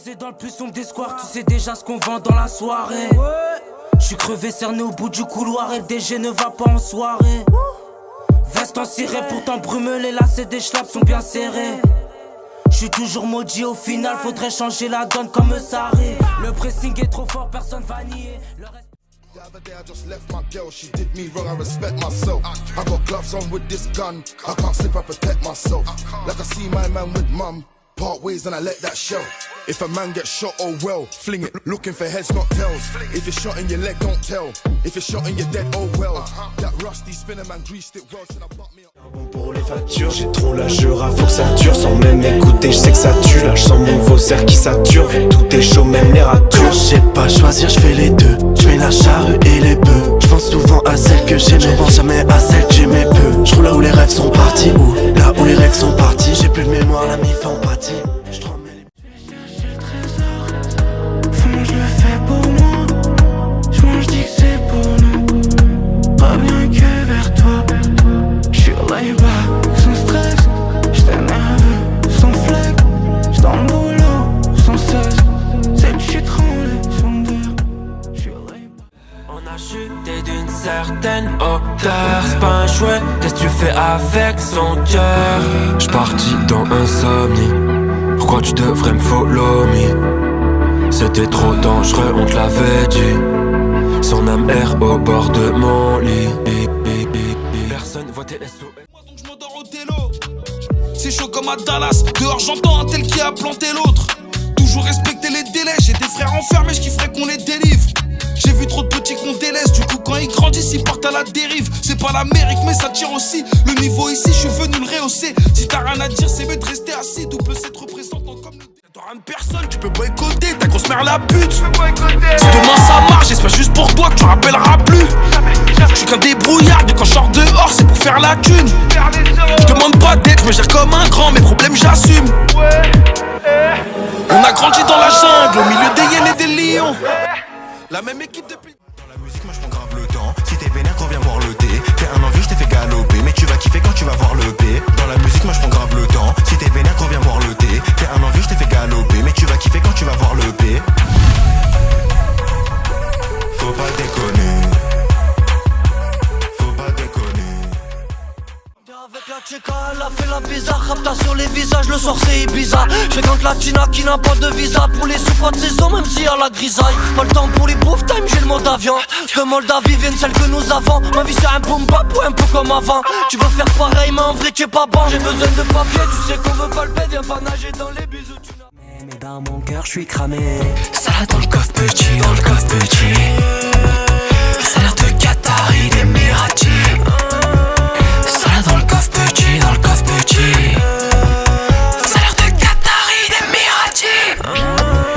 Posé dans le plus sombre des squares, tu sais déjà ce qu'on vend dans la soirée. Je suis crevé cerné au bout du couloir et le DG ne va pas en soirée. Veste en ciré, pourtant brumeux, les lacets des schlaps sont bien serrés. Je suis toujours maudit au final, faudrait changer la donne comme ça arrive. Le pressing est trop fort, personne va nier. The other day I just left my girl, she did me wrong, I respect myself. I got gloves on with this gun, I can't slip, I protect myself. Like I see my man with mum, part ways and I let that show. If a man gets shot, oh well, fling it, looking for heads, not tails. If you're shot in your leg, don't tell. If you're shot in your dead, oh well. That rusty spinner man greased it well, should I butt me up? Pour les factures, j'ai trop la jura, faut que ça dure. Sans même écouter, je sais que ça tue. Là, je sens mon faussaire qui sature. Tout est chaud, même les ratures. Je sais pas choisir, je fais les deux. Je mets la charrue et les bœufs. Je pense souvent à celle que j'aimais, je pense jamais à celle que j'aimais peu. Je roule là où les rêves sont partis, ou là où les rêves sont partis. J'ai plus de mémoire, la mif en pâtit. D'une certaine hauteur, c'est pas un jouet, qu'est-ce que tu fais avec son cœur? J'suis parti dans insomnie, pourquoi tu devrais me follow me? C'était trop dangereux, on te l'avait dit. Son âme erre au bord de mon lit. Personne voit tes SOS. Moi donc je m'endors au télo. C'est chaud comme à Dallas, dehors j'entends un tel qui a planté l'autre. Toujours respecter les délais, j'ai des frères enfermés, j'kifferais qu'on les délivre. J'ai vu trop de petits qu'on délaisse, du coup quand ils grandissent ils partent à la dérive. C'est pas l'Amérique mais ça tire aussi. Le niveau ici je suis venu le rehausser. Si t'as rien à dire c'est mieux de rester assis. Double 7 représentant comme le... T'auras une personne, tu peux boycotter, ta grosse mère la pute. Si demain ça marche, j'espère juste pour toi que tu rappelleras plus. Je suis qu'un débrouillard, mais quand je sors dehors c'est pour faire la thune. Je demande pas d'aide, je me gère comme un grand, mes problèmes j'assume. On a grandi dans la jungle, au milieu des hyènes et des lions. La même équipe depuis... Dans la musique, moi je prends grave le temps. Si t'es vénère, reviens voir le thé. T'es un envie, je t'ai fait galoper. Mais tu vas kiffer quand tu vas voir le P. Dans la musique, moi je prends grave le temps. Si t'es vénère, reviens voir le thé. T'es un envie, je t'ai fait galoper. Mais tu vas kiffer quand tu vas voir le P. Faut pas déconner. Faut pas déconner. Avec la chica, elle a fait la bizarre. Rapta sur les visages, le soir c'est Ibiza. Je fréquente la Tina qui n'a pas de visa. Pour les sous pas de saison, même s'il y a la grisaille. Pas le temps pour les pauvres time, j'ai le mot d'avion. De Moldavie viennent celles que nous avons. Ma vie c'est un boom bap ou un peu comme avant. Tu veux faire pareil mais en vrai tu es pas bon. J'ai besoin de papier, tu sais qu'on veut pas le paix. Viens pas nager dans les bisous. Mais dans mon cœur je suis cramé. Salade dans le coffre petit, dans le coffre petit. Ça a l'air de Qatari, des Mirati. Dans le coffre petit, dans le coffre petit. Ça a l'air de Qatari, des Mirati.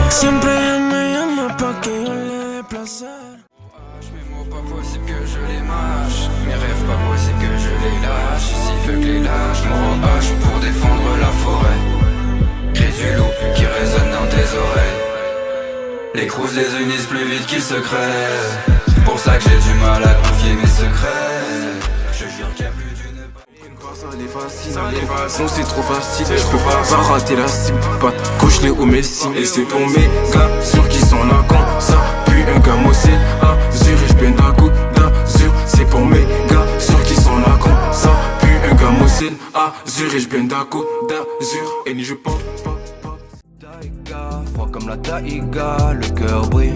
Siempre me llama pa que yo le dé placer. Mes mots pas possible que je les mâche. Mes rêves pas possible que je les lâche. S'il veut que les lâche, mon hache pour défendre la forêt. Cri du loup qui résonne dans tes oreilles. Les crousses les unissent plus vite qu'ils se crèvent. Pour ça que j'ai du mal à confier mes secrets. Je jure qu'il y a plus d'une... Ça les fascine, non c'est trop facile. Je peux pas rater la cible, pas Kouchner ou Messi. Et c'est pour mes gars sûrs qui sont là quand ça pue un gamin c'est Azur et j'bène à coup d'Azur. C'est pour mes gars sûrs qui sont là quand ça pue un gamin c'est Azur et j'bène à coup d'Azur. Et ni je pop. Taïga, froid comme la taïga, le cœur brille.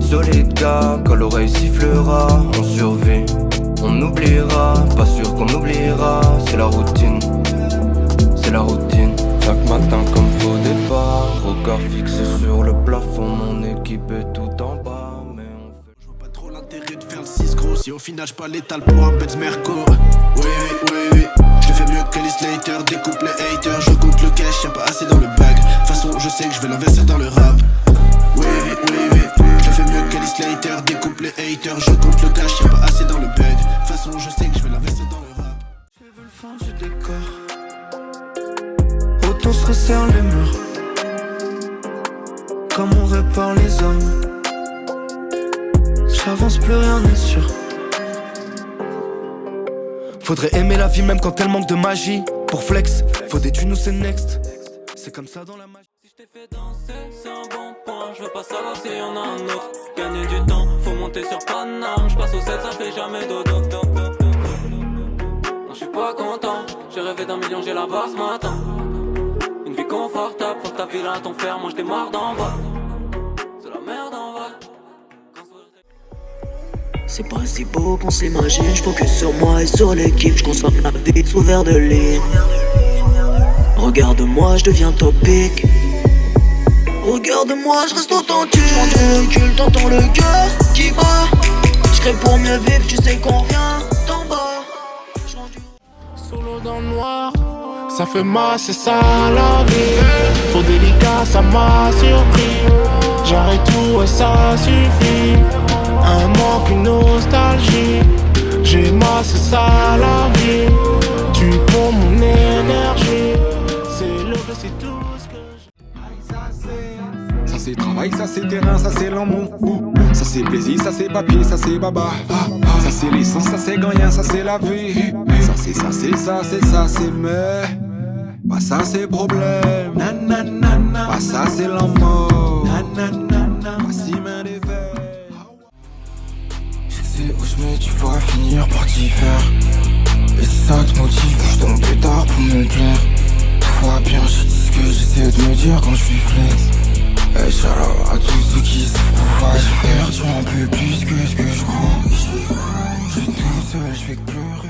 Solide gars, quand l'oreille sifflera, on survit. On oubliera, pas sûr qu'on oubliera. C'est la routine, c'est la routine. Chaque matin comme faux départ. Regard fixé sur le plafond. Mon équipe est tout en bas. Mais on fait... Je vois pas trop l'intérêt de faire le 6 gros. Si au final je pas l'étal pour un Benz Merco. Oui. Je fais mieux que les Slater. Découpe les haters. Je compte le cash, y'a pas assez dans le bag. De toute façon je sais que je vais l'investir dans le rap. Oui. Je fais mieux que les Slater. Découpe les haters. Je compte le cash, y'a pas assez dans le bag. De toute façon je sais que je vais l'investir dans le rap. Je veux le fond du décor. Autant se resserre les murs. Comme on répare les hommes. J'avance plus rien n'est sûr. Faudrait aimer la vie même quand elle manque de magie. Pour flex, faut des thunes ou c'est next. C'est comme ça dans la magie. je t'ai fait danser, c'est un bon point. Je veux pas savoir s'il y en a un autre. Gagner du temps, faut monter sur Paname. Je passe au 7, ça fait jamais dodo. Non, je suis pas content. J'ai rêvé d'un million, j'ai la barre ce matin. Une vie confortable, faut que ta ville à ton fer. Moi je démarre d'en bas. C'est la merde en vrai. C'est pas si beau qu'on s'imagine. Je focus sur moi et sur l'équipe. Je consomme la vie sous verre de ligne. Regarde-moi, je deviens topique. Regarde-moi, je reste authentique. J'prends du recul, t'entends le cœur qui bat. J'crée pour mieux vivre, tu sais qu'on vient d'en bas. Solo dans le noir, ça fait mal, c'est ça la vie. Trop délicat, ça m'a surpris. J'arrête tout et ça suffit. Un manque, une nostalgie. J'ai mal, c'est ça la vie. Tu pompes mon énergie. C'est le c'est tout ce que Ça c'est travail, ça c'est terrain, ça c'est l'amour. Ça c'est plaisir, ça c'est papier, ça c'est baba. Ça c'est licence, ça c'est gagnant, ça c'est la vie. Ça c'est ça, c'est ça, c'est ça, c'est mais. Pas ça c'est problème. Pas ça c'est l'amour. Pas si main des verres. Je sais où je mets, tu vas finir par t'y faire. Et ça te motive, bouge ton pétard pour me plaire. Tout va bien, je dis ce que j'essaie de me dire quand je suis flex. Et shout-out à tous ceux qui savent pouvoir le faire. Tu en peux plus que ce que je crois. Je suis tout seul, je fais que pleurer.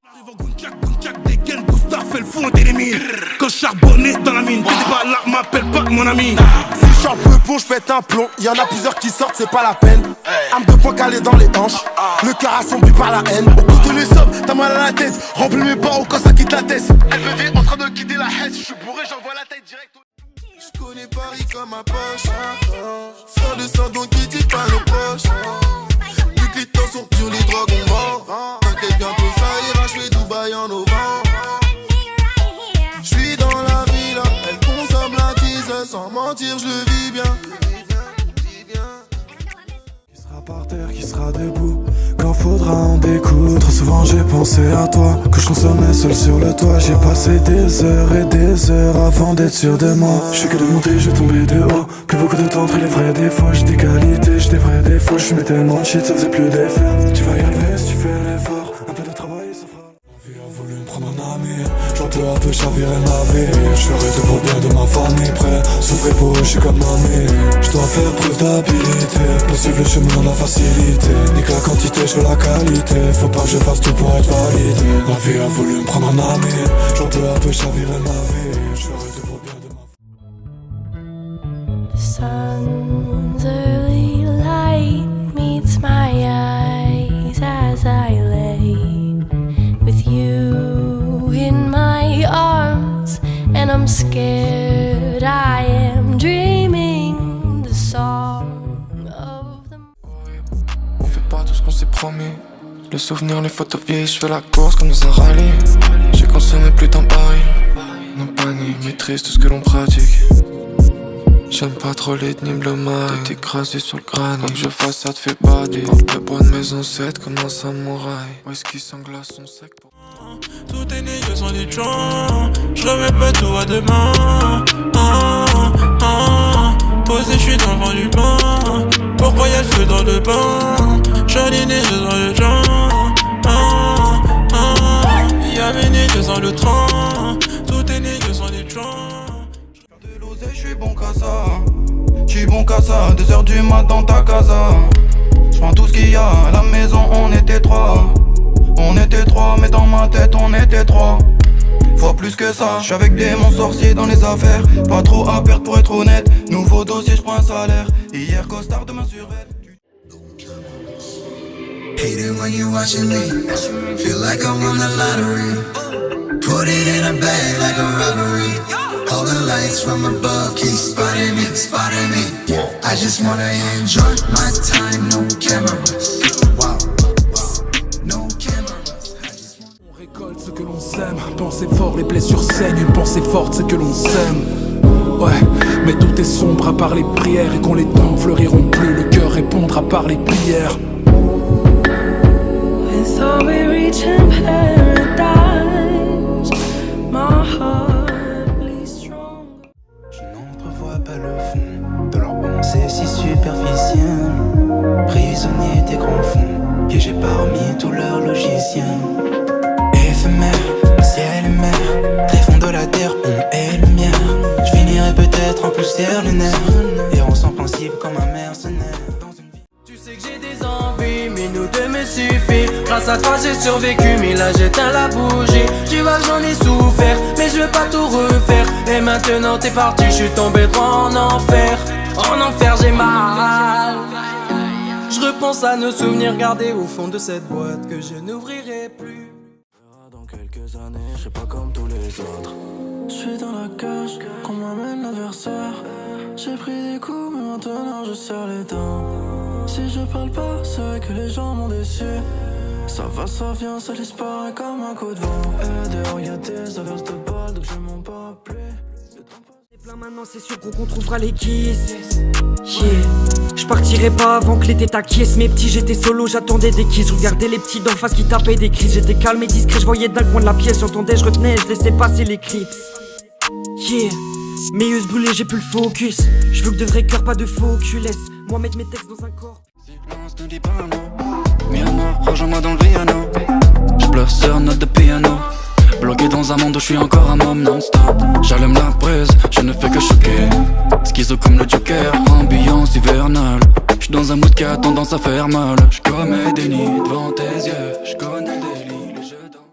Arrive en Gunchak, des gaines, Gustave fait le fond des mines. Quand charbonné dans la mine, t'es pas là, m'appelle pas mon ami. Si je sors peu bon, je pète un plomb. Y'en a plusieurs qui sortent, c'est pas la peine. Arme de poing calée dans les hanches. Le cœur assombri par la haine. Au bout de les sommes, t'as mal à la tête. Remplis mes barreaux quand ça quitte la tête. LBV en train de quitter la haine. Je suis bourré, j'envoie la tête direct. Je connais Paris comme ma poche. Sors de sang donc qui dit pas nos poches. Du clito sur les drogues on mord. T'inquiète bientôt ça ira, je fais Dubaï en novembre. J'suis dans la villa, elle consomme la tise. Sans mentir, je le vis bien. Qui sera par terre, qui sera debout. Quand faudra en découdre. Trop souvent j'ai pensé à toi. Que je consommais seul sur le toit. J'ai passé des heures et des heures avant d'être sûr de moi. Je fais que de monter, je vais tomber de haut. Plus beaucoup de temps entre les vrais défauts. J'ai des qualités, j'ai des vrais défauts. Je mets tellement de shit, ça faisait plus d'effet. Tu vas y arriver si tu fais l'effort. Un peu de travail, ça fera. L'envie a voulu me prendre un ami. J'en peu à peu chavirer ma vie. Je ferai tout pour bien de ma famille. Prêt, souffrir pour eux, je suis comme mamie. Je dois faire preuve d'habilité. Pour suivre le chemin de la facilité. Nique la quantité, je veux la qualité. Faut pas que je fasse tout pour être validé. La vie a voulu me prendre un ami. J'en peu à peu chavirer ma vie. Je ferai tout pour bien de ma famille. The sun's early light meets my eyes as I lay with you in my arms, and I'm scared I am dreaming the song of the. On fait pas tout ce qu'on s'est promis. Le souvenir, les photos vieilles, je fais la course comme dans un rallye. J'ai consommé plus d'un baril. Non panique, maîtrise tout ce que l'on pratique. J'aime pas trop les le mal. T'es écrasé sur le crâne. Comme je fasse ça te fait pas dire. Le bois de mes ancêtres comme un samouraï. Whisky sans glace, son sec pour... Tout est négé sans des gens. Je remets pas tout à demain. Posé, je suis dans le vent du bain. Pourquoi y'a le feu dans le bain? J'allais négé dans le gens. Y'a mes négés dans le train. Tout est négé sans des gens. Je suis bon qu'à ça, j'suis bon qu'à ça. 2h du mat dans ta casa. J'prends tout ce qu'il y a, à la maison on était trois. On était trois, mais dans ma tête on était trois. Fois plus que ça, j'suis avec des monstres sorciers dans les affaires. Pas trop à perdre pour être honnête. Nouveau dossier, j'prends un salaire. Hier costard, demain survêt. Hate it when you watching me. Feel like I won the lottery. Put it in a bag like a robbery. All the lights from above keep spotting me. I just wanna enjoy my time, no cameras. Wow, no cameras. On récolte ce que l'on sème. Pensez fort, les blessures saignent. Une pensée forte, c'est que l'on s'aime. Ouais, mais tout est sombre à part les prières. Et quand les temps fleuriront plus, le cœur répondra par les prières. We thought we reached in paradise. My heart bleeds strong. Je n'en grâce à toi j'ai survécu. Mais là j'éteins la bougie. Tu vois que j'en ai souffert, mais je veux pas tout refaire. Et maintenant t'es parti, je suis tombé droit en enfer. En enfer j'ai mal. Je repense à nos souvenirs gardés au fond de cette boîte que je n'ouvrirai plus. Dans quelques années, je serai pas comme tous les autres. Je suis dans la cage, qu'on m'amène l'adversaire. J'ai pris des coups, mais maintenant je serre les dents. Si je parle pas, c'est vrai que les gens m'ont déçu. Ça va, ça vient, ça disparaît comme un coup de vent. Et dehors y'a des averses de balles, donc je m'en bats plus. Maintenant c'est sûr qu'on trouvera les kisses. Yeah. Je partirai pas avant que l'été t'acquiesce. Mes petits j'étais solo, j'attendais des kisses. Je regardais les petits d'en face qui tapaient des crises. J'étais calme et discret, je voyais d'un coin de la pièce. J'entendais, je retenais, je laissais passer l'éclipse. Yeah. Mes yeux se brûlaient, j'ai plus le focus. Je veux que de vrais cœurs, pas de faux cul. Laisse moi mettre mes textes dans un corps. Silence, ne dis pas un mot. Myanmar, rejoins-moi dans le piano. Je pleure sur note de piano. Bloqué dans un monde où je suis encore un homme non-stop. J'allume la braise, je ne fais que choquer. Schizo comme le Joker, ambiance hivernale. J'suis dans un mood qui a tendance à faire mal. J'commets des nids devant tes yeux, j'connais le délit, le jeu dans...